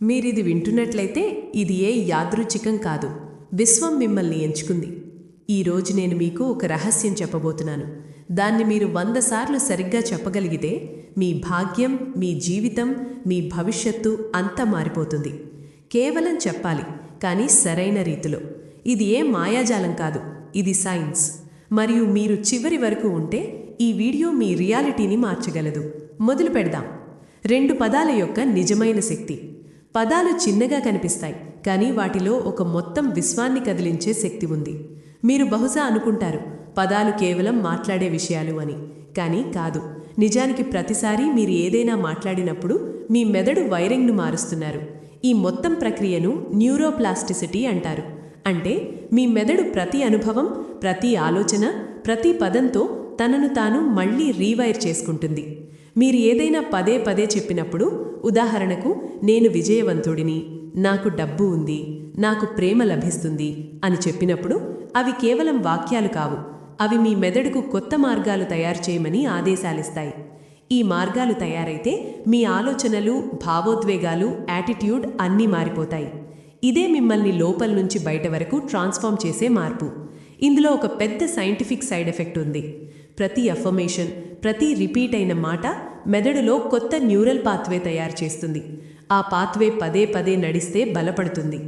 మీరిది వింటున్నట్లయితే ఇది ఏ యాదృచ్ఛికం కాదు. విశ్వం మిమ్మల్ని ఎంచుకుంది. ఈరోజు నేను మీకు ఒక రహస్యం చెప్పబోతున్నాను. దాన్ని మీరు 100 సార్లు సరిగ్గా చెప్పగలిగితే మీ భాగ్యం, మీ జీవితం, మీ భవిష్యత్తు అంతా మారిపోతుంది. కేవలం చెప్పాలి, కానీ సరైన రీతిలో. ఇది ఏ మాయాజాలం కాదు, ఇది సైన్స్. మరియు మీరు చివరి వరకు ఉంటే ఈ వీడియో మీ రియాలిటీని మార్చగలదు. మొదలు పెడదాం. 2 పదాల యొక్క నిజమైన శక్తి. పదాలు చిన్నగా కనిపిస్తాయి, కానీ వాటిలో ఒక మొత్తం విశ్వాన్ని కదిలించే శక్తి ఉంది. మీరు బహుశా అనుకుంటారు పదాలు కేవలం మాట్లాడే విషయాలు అని. కానీ కాదు. నిజానికి ప్రతిసారి మీరు ఏదైనా మాట్లాడినప్పుడు మీ మెదడు వైరింగ్ను మారుస్తున్నారు. ఈ మొత్తం ప్రక్రియను న్యూరోప్లాస్టిసిటీ అంటారు. అంటే మీ మెదడు ప్రతి అనుభవం, ప్రతి ఆలోచన, ప్రతి పదంతో తనను తాను మళ్లీ రీవైర్ చేసుకుంటుంది. మీరు ఏదైనా పదే పదే చెప్పినప్పుడు, ఉదాహరణకు నేను విజయవంతుడిని, నాకు డబ్బు ఉంది, నాకు ప్రేమ లభిస్తుంది అని చెప్పినప్పుడు అవి కేవలం వాక్యాలు కావు. అవి మీ మెదడుకు కొత్త మార్గాలు తయారు చేయమని ఆదేశాలిస్తాయి. ఈ మార్గాలు తయారైతే మీ ఆలోచనలు, భావోద్వేగాలు, యాటిట్యూడ్ అన్నీ మారిపోతాయి. ఇదే మిమ్మల్ని లోపల నుంచి బయట వరకు ట్రాన్స్ఫార్మ్ చేసే మార్పు. ఇందులో ఒక పెద్ద సైంటిఫిక్ సైడ్ ఎఫెక్ట్ ఉంది. ప్రతి అఫర్మేషన్, ప్రతి రిపీట్ అయిన మాట మెదడులో కొత్త న్యూరల్ పాత్వే తయారు చేస్తుంది. ఆ పాత్వే పదే పదే నడిస్తే బలపడుతుంది.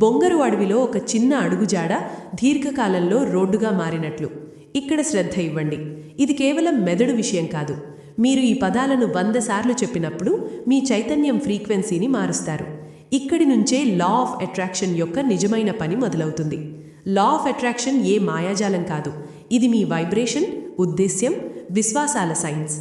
బొంగరు అడవిలో ఒక చిన్న అడుగుజాడ దీర్ఘకాలంలో రోడ్డుగా మారినట్లు. ఇక్కడ శ్రద్ధ ఇవ్వండి. ఇది కేవలం మెదడు విషయం కాదు. మీరు ఈ పదాలను 100 సార్లు చెప్పినప్పుడు మీ చైతన్యం ఫ్రీక్వెన్సీని మారుస్తారు. ఇక్కడి నుంచే లా ఆఫ్ అట్రాక్షన్ యొక్క నిజమైన పని మొదలవుతుంది. లా ఆఫ్ అట్రాక్షన్ ఏ మాయాజాలం కాదు. ఇది మీ వైబ్రేషన్, ఉద్దేశ్యం, విశ్వాసాల సైన్స్.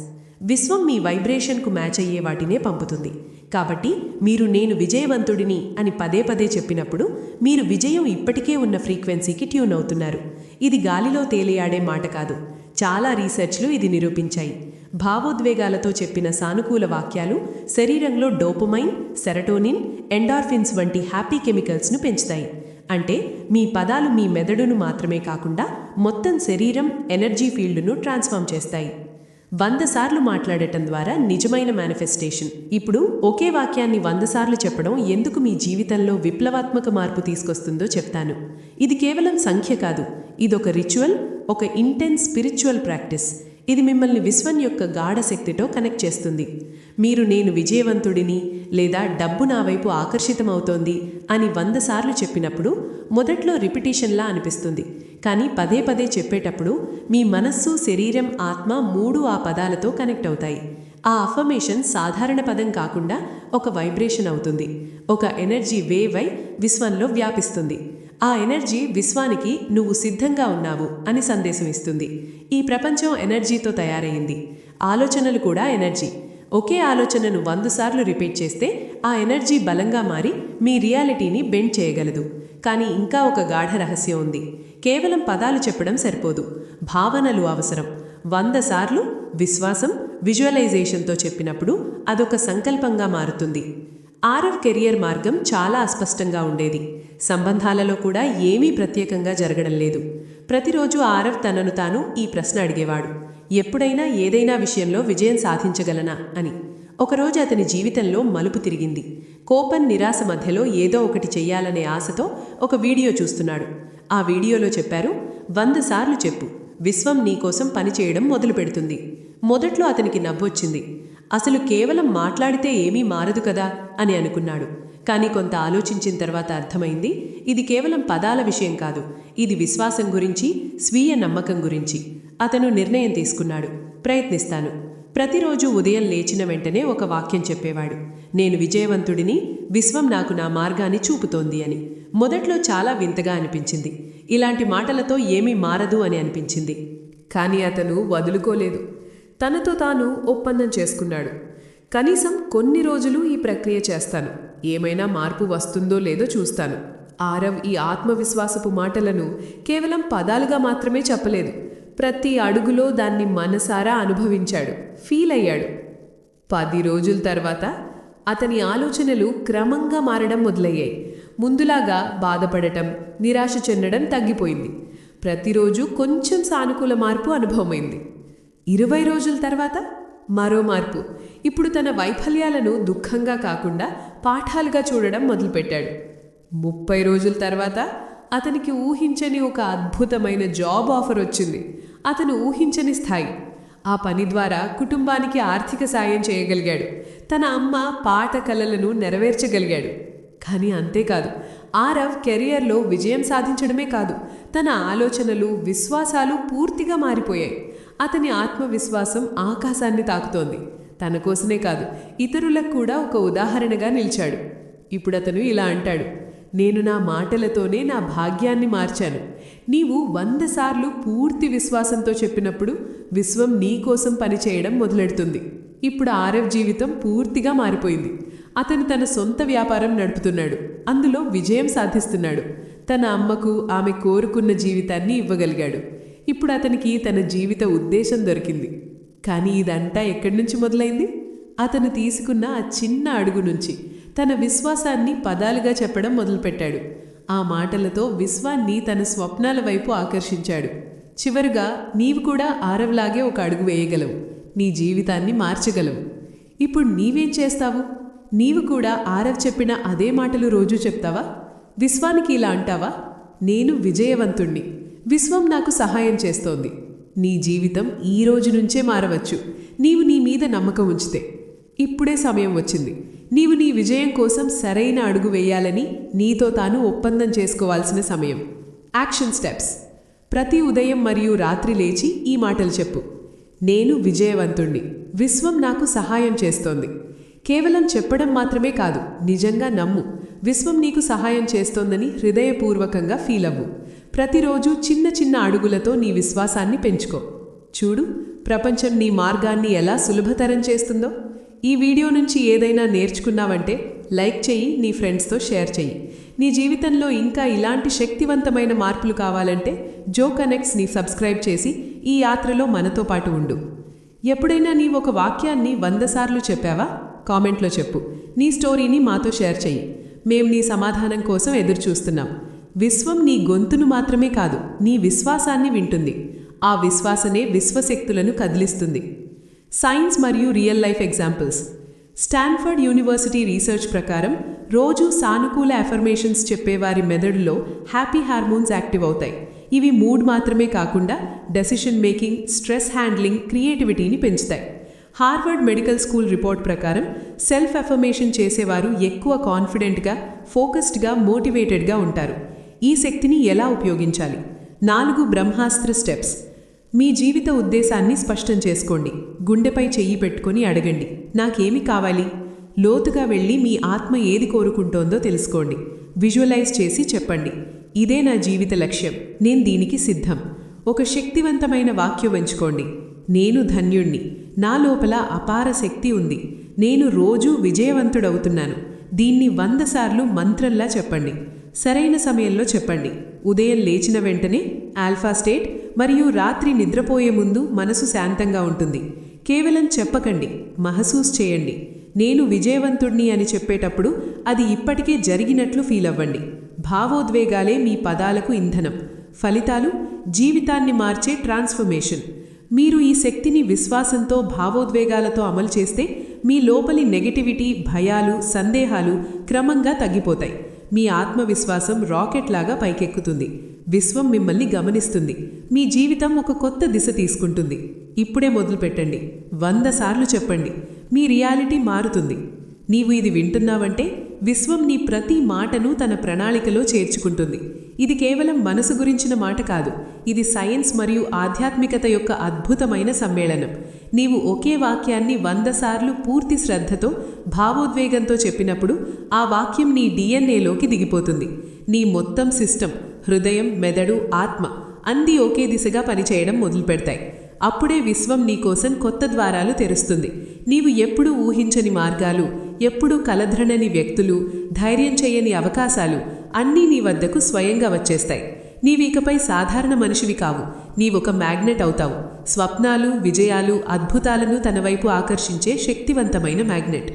విశ్వం మీ వైబ్రేషన్కు మ్యాచ్ అయ్యే వాటినే పంపుతుంది. కాబట్టి మీరు నేను విజయవంతుడిని అని పదే పదే చెప్పినప్పుడు మీరు విజయం ఇప్పటికే ఉన్న ఫ్రీక్వెన్సీకి ట్యూన్ అవుతున్నారు. ఇది గాలిలో తేలియాడే మాట కాదు. చాలా రీసెర్చ్లు ఇది నిరూపించాయి. భావోద్వేగాలతో చెప్పిన సానుకూల వాక్యాలు శరీరంలో డోపమైన్, సెరటోనిన్, ఎండార్ఫిన్స్ వంటి హ్యాపీ కెమికల్స్ను పెంచుతాయి. అంటే మీ పదాలు మీ మెదడును మాత్రమే కాకుండా మొత్తం శరీరం, ఎనర్జీ ఫీల్డ్ను ట్రాన్స్ఫార్మ్ చేస్తాయి. 100 సార్లు మాట్లాడటం ద్వారా నిజమైన మేనిఫెస్టేషన్. ఇప్పుడు ఒకే వాక్యాన్ని 100 సార్లు చెప్పడం ఎందుకు మీ జీవితంలో విప్లవాత్మక మార్పు తీసుకొస్తుందో చెప్తాను. ఇది కేవలం సంఖ్య కాదు. ఇదొక రిచువల్, ఒక ఇంటెన్స్ స్పిరిచువల్ ప్రాక్టీస్. ఇది మిమ్మల్ని విశ్వం యొక్క గాఢ శక్తితో కనెక్ట్ చేస్తుంది. మీరు నేను విజయవంతుడిని లేదా డబ్బు నా వైపు ఆకర్షితమవుతోంది అని 100 సార్లు చెప్పినప్పుడు మొదట్లో రిపిటీషన్లా అనిపిస్తుంది. కానీ పదే పదే చెప్పేటప్పుడు మీ మనస్సు, శరీరం, ఆత్మ 3 ఆ పదాలతో కనెక్ట్ అవుతాయి. ఆ అఫర్మేషన్ సాధారణ పదం కాకుండా ఒక వైబ్రేషన్ అవుతుంది. ఒక ఎనర్జీ వేవ్ అయి విశ్వంలో వ్యాపిస్తుంది. ఆ ఎనర్జీ విశ్వానికి నువ్వు సిద్ధంగా ఉన్నావు అని సందేశం ఇస్తుంది. ఈ ప్రపంచం ఎనర్జీతో తయారైంది. ఆలోచనలు కూడా ఎనర్జీ. ఒకే ఆలోచనను 100 సార్లు రిపీట్ చేస్తే ఆ ఎనర్జీ బలంగా మారి మీ రియాలిటీని బెండ్ చేయగలదు. కానీ ఇంకా ఒక గాఢ రహస్యం ఉంది. కేవలం పదాలు చెప్పడం సరిపోదు, భావనలు అవసరం. 100 సార్లు విశ్వాసం, విజువలైజేషన్తో చెప్పినప్పుడు అదొక సంకల్పంగా మారుతుంది. ఆరవ్ కెరియర్ మార్గం చాలా అస్పష్టంగా ఉండేది. సంబంధాలలో కూడా ఏమీ ప్రత్యేకంగా జరగడం లేదు. ప్రతిరోజు ఆరవ్ తనను తాను ఈ ప్రశ్న అడిగేవాడు: ఎప్పుడైనా ఏదైనా విషయంలో విజయం సాధించగలనా అని. ఒకరోజు అతని జీవితంలో మలుపు తిరిగింది. కోపం, నిరాశ మధ్యలో ఏదో ఒకటి చెయ్యాలనే ఆశతో ఒక వీడియో చూస్తున్నాడు. ఆ వీడియోలో చెప్పారు, 100 సార్లు చెప్పు, విశ్వం నీకోసం పనిచేయడం మొదలు పెడుతుంది. మొదట్లో అతనికి నవ్వొచ్చింది. అసలు కేవలం మాట్లాడితే ఏమీ మారదు కదా అని అనుకున్నాడు. కానీ కొంత ఆలోచించిన తర్వాత అర్థమైంది, ఇది కేవలం పదాల విషయం కాదు. ఇది విశ్వాసం గురించి, స్వీయ నమ్మకం గురించి. అతను నిర్ణయం తీసుకున్నాడు, ప్రయత్నిస్తాను. ప్రతిరోజు ఉదయం లేచిన వెంటనే ఒక వాక్యం చెప్పేవాడు: నేను విజయవంతుడిని, విశ్వం నాకు నా మార్గాన్ని చూపుతోంది అని. మొదట్లో చాలా వింతగా అనిపించింది. ఇలాంటి మాటలతో ఏమీ మారదు అని అనిపించింది. కానీ అతను వదులుకోలేదు. తనతో తాను ఒప్పందం చేసుకున్నాడు. కనీసం కొన్ని రోజులు ఈ ప్రక్రియ చేస్తాను, ఏమైనా మార్పు వస్తుందో లేదో చూస్తాను. ఆరవ్ ఈ ఆత్మవిశ్వాసపు మాటలను కేవలం పదాలుగా మాత్రమే చెప్పలేదు. ప్రతి అడుగులో దాన్ని మనసారా అనుభవించాడు, ఫీల్ అయ్యాడు. 10 రోజుల తర్వాత అతని ఆలోచనలు క్రమంగా మారడం మొదలయ్యాయి. ముందులాగా బాధపడటం, నిరాశ చెందడం తగ్గిపోయింది. ప్రతిరోజు కొంచెం సానుకూల మార్పు అనుభవమైంది. 20 రోజుల తర్వాత మరో మార్పు. ఇప్పుడు తన వైఫల్యాలను దుఃఖంగా కాకుండా పాఠాలుగా చూడడం మొదలుపెట్టాడు. 30 రోజుల తర్వాత అతనికి ఊహించని ఒక అద్భుతమైన జాబ్ ఆఫర్ వచ్చింది. అతను ఊహించని స్థాయి. ఆ పని ద్వారా కుటుంబానికి ఆర్థిక సాయం చేయగలిగాడు. తన అమ్మ పాత కలలను నెరవేర్చగలిగాడు. కానీ అంతేకాదు, ఆరవ్ కెరియర్లో విజయం సాధించడమే కాదు, తన ఆలోచనలు, విశ్వాసాలు పూర్తిగా మారిపోయాయి. అతని ఆత్మవిశ్వాసం ఆకాశాన్ని తాకుతోంది. తన కోసమే కాదు, ఇతరులకు కూడా ఒక ఉదాహరణగా నిలిచాడు. ఇప్పుడతను ఇలా అంటాడు, నేను నా మాటలతోనే నా భాగ్యాన్ని మార్చాను. నీవు 100 సార్లు పూర్తి విశ్వాసంతో చెప్పినప్పుడు విశ్వం నీకోసం పనిచేయడం మొదలెడుతుంది. ఇప్పుడు ఆరవ్ జీవితం పూర్తిగా మారిపోయింది. అతను తన సొంత వ్యాపారం నడుపుతున్నాడు. అందులో విజయం సాధిస్తున్నాడు. తన అమ్మకు ఆమె కోరుకున్న జీవితాన్ని ఇవ్వగలిగాడు. ఇప్పుడు అతనికి తన జీవిత ఉద్దేశం దొరికింది. కానీ ఇదంతా ఎక్కడి నుంచి మొదలైంది? అతను తీసుకున్న ఆ చిన్న అడుగు నుంచి. తన విశ్వాసాన్ని పదాలుగా చెప్పడం మొదలుపెట్టాడు. ఆ మాటలతో విశ్వాన్ని తన స్వప్నాల వైపు ఆకర్షించాడు. చివరుగా నీవు కూడా ఆరవ్లాగే ఒక అడుగు వేయగలవు. నీ జీవితాన్ని మార్చగలవు. ఇప్పుడు నీవేం చేస్తావు? నీవు కూడా ఆరవ్ చెప్పిన అదే మాటలు రోజూ చెప్తావా? విశ్వానికి ఇలా అంటావా, నేను విజయవంతుణ్ణి, విశ్వం నాకు సహాయం చేస్తోంది. నీ జీవితం ఈ రోజు నుంచే మారవచ్చు, నీవు నీ మీద నమ్మకం ఉంచితే. ఇప్పుడే సమయం వచ్చింది. నీవు నీ విజయం కోసం సరైన అడుగు వేయాలని నీతో తాను ఒప్పందం చేసుకోవాల్సిన సమయం. Action steps. ప్రతి ఉదయం మరియు రాత్రి లేచి ఈ మాటలు చెప్పు. నేను విజయవంతుణ్ణి, విశ్వం నాకు సహాయం చేస్తోంది. కేవలం చెప్పడం మాత్రమే కాదు, నిజంగా నమ్ము. విశ్వం నీకు సహాయం చేస్తోందని హృదయపూర్వకంగా ఫీల్ అవ్వు. ప్రతిరోజు చిన్న చిన్న అడుగులతో నీ విశ్వాసాన్ని పెంచుకో. చూడు, ప్రపంచం నీ మార్గాన్ని ఎలా సులభతరం చేస్తుందో. ఈ వీడియో నుంచి ఏదైనా నేర్చుకున్నావంటే లైక్ చెయ్యి, నీ ఫ్రెండ్స్తో షేర్ చెయ్యి. నీ జీవితంలో ఇంకా ఇలాంటి శక్తివంతమైన మార్పులు కావాలంటే జో కనెక్ట్స్ని సబ్స్క్రైబ్ చేసి ఈ యాత్రలో మనతో పాటు ఉండు. ఎప్పుడైనా నీవు ఒక వాక్యాన్ని 100 సార్లు చెప్పావా? కామెంట్లో చెప్పు. నీ స్టోరీని మాతో షేర్ చెయ్యి. మేం నీ సమాధానం కోసం ఎదురుచూస్తున్నాం. విశ్వం నీ గొంతును మాత్రమే కాదు, నీ విశ్వాసాన్ని వింటుంది. ఆ విశ్వాసనే విశ్వశక్తులను కదిలిస్తుంది. సైన్స్ మరియు real life examples. Stanford university research ప్రకారం రోజు సానుకూల అఫర్మేషన్స్ చెప్పేవారి మెదడులో హ్యాపీ హార్మోన్స్ యాక్టివ్ అవుతాయి. ఇవి మూడ్ మాత్రమే కాకుండా డెసిషన్ మేకింగ్, స్ట్రెస్ హ్యాండ్లింగ్, క్రియేటివిటీని పెంచుతాయి. హార్వర్డ్ మెడికల్ స్కూల్ రిపోర్ట్ ప్రకారం సెల్ఫ్ అఫర్మేషన్ చేసేవారు ఎక్కువ కాన్ఫిడెంట్గా, ఫోకస్డ్గా, మోటివేటెడ్గా ఉంటారు. ఈ శక్తిని ఎలా ఉపయోగించాలి? 4 బ్రహ్మాస్త్ర స్టెప్స్. మీ జీవిత ఉద్దేశాన్ని స్పష్టం చేసుకోండి. గుండెపై చెయ్యి పెట్టుకొని అడగండి, నాకేమి కావాలి? లోతుగా వెళ్ళి మీ ఆత్మ ఏది కోరుకుంటోందో తెలుసుకోండి. విజువలైజ్ చేసి చెప్పండి, ఇదే నా జీవిత లక్ష్యం, నేను దీనికి సిద్ధం. ఒక శక్తివంతమైన వాక్యం ఎంచుకోండి. నేను ధన్యుణ్ణి, నా లోపల అపార శక్తి ఉంది, నేను రోజూ విజయవంతుడవుతున్నాను. దీన్ని 100 సార్లు మంత్రంలా చెప్పండి. సరైన సమయంలో చెప్పండి. ఉదయం లేచిన వెంటనే, ఆల్ఫా స్టేట్, మరియు రాత్రి నిద్రపోయే ముందు మనసు శాంతంగా ఉంటుంది. కేవలం చెప్పకండి, మహసూస్ చేయండి. నేను విజయవంతుణ్ణి అని చెప్పేటప్పుడు అది ఇప్పటికే జరిగినట్లు ఫీల్ అవ్వండి. భావోద్వేగాలే మీ పదాలకు ఇంధనం. ఫలితాలు జీవితాన్ని మార్చే ట్రాన్స్ఫర్మేషన్. మీరు ఈ శక్తిని విశ్వాసంతో, భావోద్వేగాలతో అమలు చేస్తే మీ లోపలి నెగటివిటీ, భయాలు, సందేహాలు క్రమంగా తగ్గిపోతాయి. మీ ఆత్మవిశ్వాసం రాకెట్ లాగా పైకెక్కుతుంది. విశ్వం మిమ్మల్ని గమనిస్తుంది. మీ జీవితం ఒక కొత్త దిశ తీసుకుంటుంది. ఇప్పుడే మొదలుపెట్టండి. 100 సార్లు చెప్పండి. మీ రియాలిటీ మారుతుంది. నీవు ఇది వింటున్నావంటే విశ్వం నీ ప్రతి మాటను తన ప్రణాళికలో చేర్చుకుంటుంది. ఇది కేవలం మనసు గురించిన మాట కాదు, ఇది సైన్స్ మరియు ఆధ్యాత్మికత యొక్క అద్భుతమైన సమ్మేళనం. నీవు ఒకే వాక్యాన్ని 100 సార్లు పూర్తి శ్రద్ధతో, భావోద్వేగంతో చెప్పినప్పుడు ఆ వాక్యం నీ డిఎన్ఏలోకి దిగిపోతుంది. నీ మొత్తం సిస్టమ్, హృదయం, మెదడు, ఆత్మ అన్నీ ఒకే దిశగా పనిచేయడం మొదలుపెడతాయి. అప్పుడే విశ్వం నీకోసం కొత్త ద్వారాలు తెరుస్తుంది. నీవు ఎప్పుడూ ఊహించని మార్గాలు, ఎప్పుడూ కలధ్రనని వ్యక్తులు, ధైర్యం చేయని అవకాశాలు అన్నీ నీ వద్దకు స్వయంగా వచ్చేస్తాయి. నీవికపై సాధారణ మనిషివి కావు, నీవొక మ్యాగ్నెట్ అవుతావు. స్వప్నాలు, విజయాలు, అద్భుతాలను తన వైపు ఆకర్షించే శక్తివంతమైన మ్యాగ్నెట్.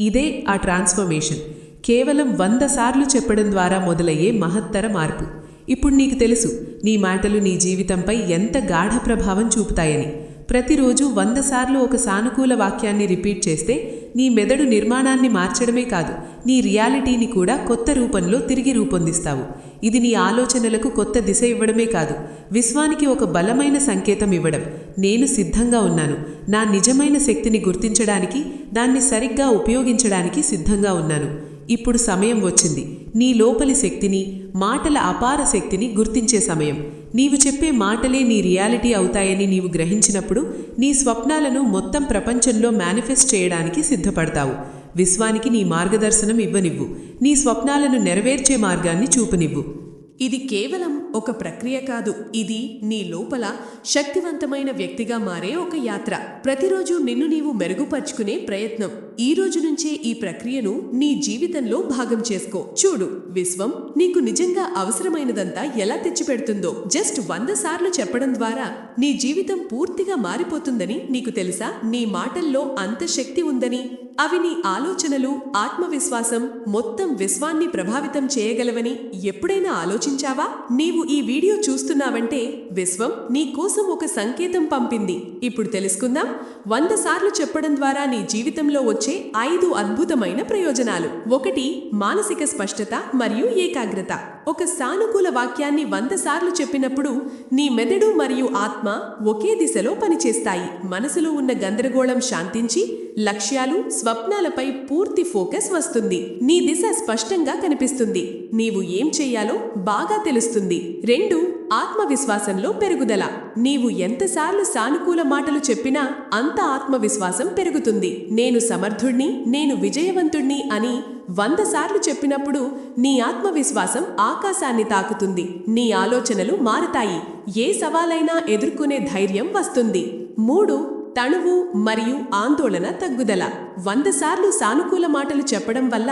ఇదే ఆ ట్రాన్స్ఫర్మేషన్. కేవలం 100 సార్లు చెప్పడం ద్వారా మొదలయ్యే మహత్తర మార్పు. ఇప్పుడు నీకు తెలుసు, నీ మాటలు నీ జీవితంపై ఎంత గాఢ ప్రభావం చూపుతాయని. ప్రతిరోజు 100 సార్లు ఒక సానుకూల వాక్యాన్ని రిపీట్ చేస్తే నీ మెదడు నిర్మాణాన్ని మార్చడమే కాదు, నీ రియాలిటీని కూడా కొత్త రూపంలో తిరిగి రూపొందిస్తావు. ఇది నీ ఆలోచనలకు కొత్త దిశ ఇవ్వడమే కాదు, విశ్వానికి ఒక బలమైన సంకేతం ఇవ్వడం. నేను సిద్ధంగా ఉన్నాను, నా నిజమైన శక్తిని గుర్తించడానికి, దాన్ని సరిగ్గా ఉపయోగించడానికి సిద్ధంగా ఉన్నాను. ఇప్పుడు సమయం వచ్చింది నీ లోపలి శక్తిని, మాటల అపార శక్తిని గుర్తించే సమయం. నీవు చెప్పే మాటలే నీ రియాలిటీ అవుతాయని నీవు గ్రహించినప్పుడు నీ స్వప్నాలను మొత్తం ప్రపంచంలో మేనిఫెస్ట్ చేయడానికి సిద్ధపడతావు. విశ్వానికి నీ మార్గదర్శనం ఇవ్వనివ్వు, నీ స్వప్నాలను నెరవేర్చే మార్గాన్ని చూపనివ్వు. ఇది కేవలం ఒక ప్రక్రియ కాదు, ఇది నీ లోపల శక్తివంతమైన వ్యక్తిగా మారే ఒక యాత్ర. ప్రతిరోజు నిన్ను నీవు మెరుగుపరుచుకునే ప్రయత్నం. ఈ రోజు నుంచే ఈ ప్రక్రియను నీ జీవితంలో భాగం చేసుకో. చూడు, విశ్వం నీకు నిజంగా అవసరమైనదంతా ఎలా తెచ్చిపెడుతుందో. జస్ట్ 100 సార్లు చెప్పడం ద్వారా నీ జీవితం పూర్తిగా మారిపోతుందని నీకు తెలుసా? నీ మాటల్లో అంత శక్తి ఉందని, అవి నీ ఆలోచనలు, ఆత్మవిశ్వాసం, మొత్తం విశ్వాన్ని ప్రభావితం చేయగలవని ఎప్పుడైనా ఆలోచించావా? నీవు ఈ వీడియో చూస్తున్నావంటే విశ్వం నీ కోసం ఒక సంకేతం పంపింది. ఇప్పుడు తెలుసుకుందాం. 100 సార్లు చెప్పడం ద్వారా నీ జీవితంలో వచ్చే 5 అద్భుతమైన ప్రయోజనాలు. 1. మానసిక స్పష్టత మరియు ఏకాగ్రత. ఒక సానుకూల వాక్యాన్ని 100 సార్లు చెప్పినప్పుడు నీ మెదడు మరియు ఆత్మ ఒకే దిశలో పనిచేస్తాయి. మనసులో ఉన్న గందరగోళం శాంతించి లక్ష్యాలు, స్వప్నాలపై పూర్తి ఫోకస్ వస్తుంది. నీ దిశ స్పష్టంగా కనిపిస్తుంది. నీవు ఏం చెయ్యాలో బాగా తెలుస్తుంది. 2. ఆత్మవిశ్వాసంలో పెరుగుదల. నీవు ఎంతసార్లు సానుకూల మాటలు చెప్పినా అంత ఆత్మవిశ్వాసం పెరుగుతుంది. నేను సమర్థుణ్ణి, నేను విజయవంతుణ్ణి అని 100 సార్లు చెప్పినప్పుడు నీ ఆత్మవిశ్వాసం ఆకాశాన్ని తాకుతుంది. నీ ఆలోచనలు మారతాయి. ఏ సవాలైనా ఎదుర్కొనే ధైర్యం వస్తుంది. 3. తణువు మరియు ఆందోళన తగ్గుదల. 100 సార్లు సానుకూల మాటలు చెప్పడం వల్ల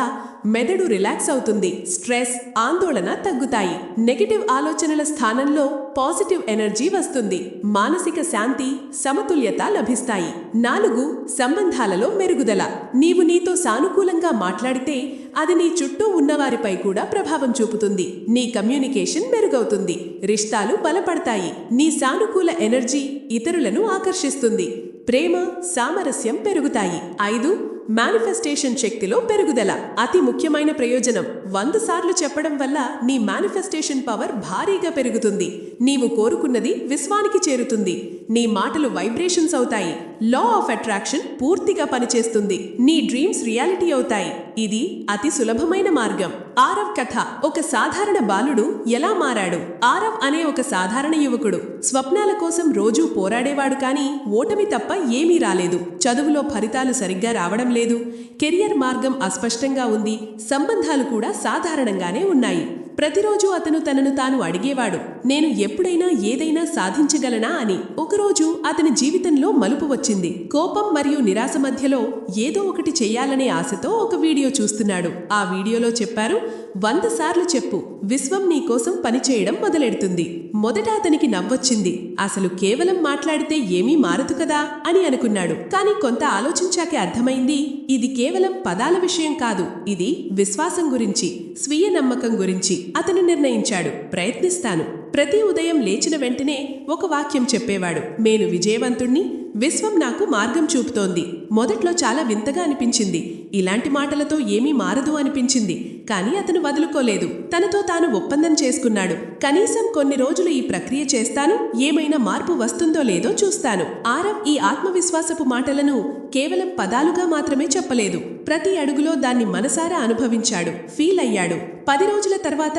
మెదడు రిలాక్స్ అవుతుంది. స్ట్రెస్, ఆందోళన తగ్గుతాయి. నెగటివ్ ఆలోచనల స్థానంలో పాజిటివ్ ఎనర్జీ వస్తుంది. మానసిక శాంతి, సమతుల్యత లభిస్తాయి. 4. సంబంధాలలో మెరుగుదల. నీవు నీతో సానుకూలంగా మాట్లాడితే అది నీ చుట్టూ ఉన్నవారిపై కూడా ప్రభావం చూపుతుంది. నీ కమ్యూనికేషన్ మెరుగవుతుంది. రిష్తాలు బలపడతాయి. నీ సానుకూల ఎనర్జీ ఇతరులను ఆకర్షిస్తుంది. ప్రేమ, సామరస్యం పెరుగుతాయి. 5. మేనిఫెస్టేషన్ శక్తిలో పెరుగుదల. అతి ముఖ్యమైన ప్రయోజనం. 100 సార్లు చెప్పడం వల్ల నీ మేనిఫెస్టేషన్ పవర్ భారీగా పెరుగుతుంది. నీవు కోరుకున్నది విశ్వానికి చేరుతుంది. నీ మాటలు వైబ్రేషన్స్ అవుతాయి. లా ఆఫ్ అట్రాక్షన్ పూర్తిగా పనిచేస్తుంది. నీ డ్రీమ్స్ రియాలిటీ అవుతాయి. ఇది అతి సులభమైన మార్గం. ఆరవ్ కథ. ఒక సాధారణ బాలుడు ఎలా మారాడు? ఆరవ్ అనే ఒక సాధారణ యువకుడు స్వప్నాల కోసం రోజూ పోరాడేవాడు. కానీ ఓటమి తప్ప ఏమీ రాలేదు. చదువులో ఫలితాలు సరిగ్గా రావడం లేదు. కెరియర్ మార్గం అస్పష్టంగా ఉంది. సంబంధాలు కూడా సాధారణంగానే ఉన్నాయి. ప్రతిరోజు అతను తనను తాను అడిగేవాడు, నేను ఎప్పుడైనా ఏదైనా సాధించగలనా అని. ఒకరోజు అతని జీవితంలో మలుపు వచ్చింది. కోపం మరియు నిరాశ మధ్యలో ఏదో ఒకటి చెయ్యాలనే ఆశతో ఒక వీడియో చూస్తున్నాడు. ఆ వీడియోలో చెప్పారు, 100 సార్లు చెప్పు, విశ్వం నీ కోసం పనిచేయడం మొదలెడుతుంది. మొదట అతనికి నవ్వొచ్చింది. అసలు కేవలం మాట్లాడితే ఏమీ మారదు కదా అని అనుకున్నాడు. కానీ కొంత ఆలోచించాకే అర్థమైంది, ఇది కేవలం పదాల విషయం కాదు, ఇది విశ్వాసం గురించి, స్వీయ నమ్మకం గురించి. అతను నిర్ణయించాడు, ప్రయత్నిస్తాను. ప్రతి ఉదయం లేచిన వెంటనే ఒక వాక్యం చెప్పేవాడు, నేను విజయవంతుణ్ణి, విశ్వం నాకు మార్గం చూపుతోంది. మొదట్లో చాలా వింతగా అనిపించింది. ఇలాంటి మాటలతో ఏమీ మారదు అనిపించింది. కానీ అతను వదులుకోలేదు. తనతో తాను ఒప్పందం చేసుకున్నాడు, కనీసం కొన్ని రోజులు ఈ ప్రక్రియ చేస్తాను, ఏమైనా మార్పు వస్తుందో లేదో చూస్తాను. ఆరవ్ ఈ ఆత్మవిశ్వాసపు మాటలను కేవలం పదాలుగా మాత్రమే చెప్పలేదు. ప్రతి అడుగులో దాన్ని మనసారా అనుభవించాడు, ఫీల్ అయ్యాడు. 10 రోజుల తర్వాత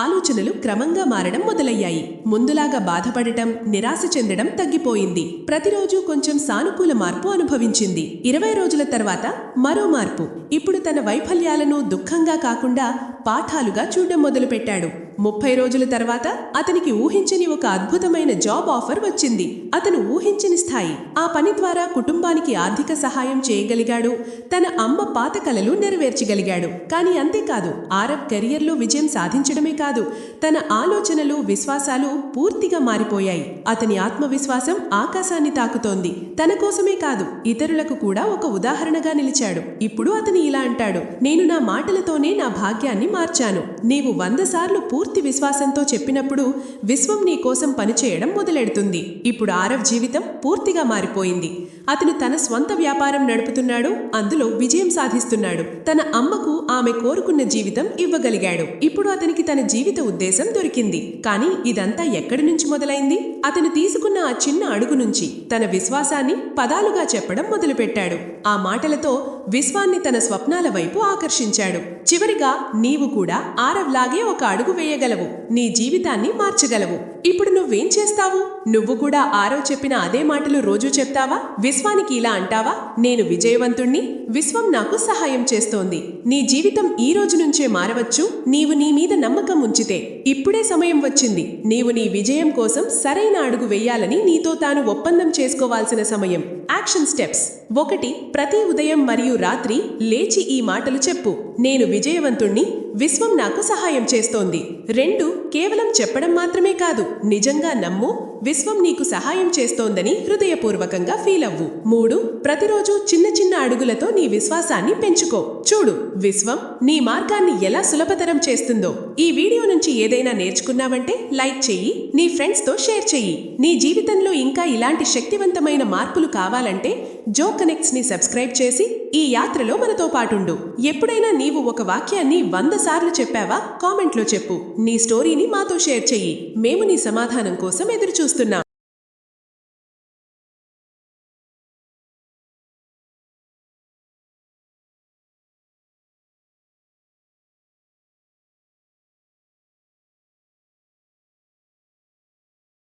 ఆలోచనలు క్రమంగా మారడం మొదలయ్యాయి. ముందులాగా బాధపడటం, నిరాశ చెందడం తగ్గిపోయింది. ప్రతిరోజు కొంచెం సానుకూల మార్పు అనుభవించింది. 20 రోజుల తర్వాత మరో మార్పు. ఇప్పుడు తన వైఫల్యాలను దుఃఖంగా కాకుండా పాఠాలుగా చూడడం మొదలుపెట్టాడు. 30 రోజుల తర్వాత అతనికి ఊహించని ఒక అద్భుతమైన జాబ్ ఆఫర్ వచ్చింది. అతను ఊహించని స్థాయి. ఆ పని ద్వారా కుటుంబానికి ఆర్థిక సహాయం చేయగలిగాడు. తన అమ్మ పాత కలలు నెరవేర్చగలిగాడు. కానీ అంతేకాదు, ఆరవ్ కెరియర్లో విజయం సాధించడమే కాదు, తన ఆలోచనలు, విశ్వాసాలు పూర్తిగా మారిపోయాయి. అతని ఆత్మవిశ్వాసం ఆకాశాన్ని తాకుతోంది. తన కోసమే కాదు, ఇతరులకు కూడా ఒక ఉదాహరణగా నిలిచాడు. ఇప్పుడు అతను ఇలా అంటాడు, నేను నా మాటలతోనే నా భాగ్యాన్ని మార్చాను. నీవు 100 సార్లు పూర్తి విశ్వాసంతో చెప్పినప్పుడు విశ్వం నీ కోసం పనిచేయడం మొదలెడుతుంది. ఇప్పుడు ఆరవ్ జీవితం పూర్తిగా మారిపోయింది. అతను తన స్వంత వ్యాపారం నడుపుతున్నాడు, అందులో విజయం సాధిస్తున్నాడు. తన అమ్మకు ఆమె కోరుకున్న జీవితం ఇవ్వగలిగాడు. ఇప్పుడు అతనికి తన జీవిత ఉద్దేశం దొరికింది. కానీ ఇదంతా ఎక్కడి నుంచి మొదలైంది? అతను తీసుకున్న ఆ చిన్న అడుగు నుంచి తన విశ్వాసాన్ని పదాలుగా చెప్పడం మొదలుపెట్టాడు. ఆ మాటలతో విశ్వాన్ని తన స్వప్నాల వైపు ఆకర్షించాడు. చివరిగా నీవు కూడా ఆరవ్ లాగే ఒక అడుగు వేయగలవు, నీ జీవితాన్ని మార్చగలవు. ఇప్పుడు నువ్వేం చేస్తావు? నువ్వు కూడా ఆరవ్ చెప్పిన అదే మాటలు రోజూ చెప్తావా? విశ్వానికి ఇలా అంటావా, నేను విజయవంతుణ్ణి, విశ్వం నాకు సహాయం చేస్తోంది. నీ జీవితం ఈ రోజు నుంచే మారవచ్చు, నీవు నీ మీద నమ్మకం ఉంచితే. ఇప్పుడే సమయం వచ్చింది. నీవు నీ విజయం కోసం సరైన అడుగు వేయాలని నీతో తాను ఒప్పందం చేసుకోవాల్సిన సమయం. Action steps: 1. ప్రతి ఉదయం మరియు రాత్రి లేచి ఈ మాటలు చెప్పు, నేను విజయవంతుణ్ణి, విశ్వం నాకు సహాయం చేస్తోంది. 2. కేవలం చెప్పడం మాత్రమే కాదు, నిజంగా నమ్ము, విశ్వం నీకు సహాయం చేస్తోందని హృదయపూర్వకంగా ఫీల్ అవ్వు. 3. ప్రతిరోజు చిన్న చిన్న అడుగులతో నీ విశ్వాసాన్ని పెంచుకో. చూడు, విశ్వం నీ మార్గాన్ని ఎలా సులభతరం చేస్తుందో. ఈ వీడియో నుంచి ఏదైనా నేర్చుకున్నావంటే లైక్ చెయ్యి, నీ ఫ్రెండ్స్తో షేర్ చెయ్యి. నీ జీవితంలో ఇంకా ఇలాంటి శక్తివంతమైన మార్పులు కావాలంటే జో కనెక్ట్స్ ని సబ్స్క్రైబ్ చేసి ఈ యాత్రలో మనతో పాటుండు. ఎప్పుడైనా నీవు ఒక వాక్యాన్ని 100 సార్లు చెప్పావా? కామెంట్లో చెప్పు. నీ స్టోరీని మాతో షేర్ చెయ్యి. మేము నీ సమాధానం కోసం ఎదురు చూస్తున్నాం.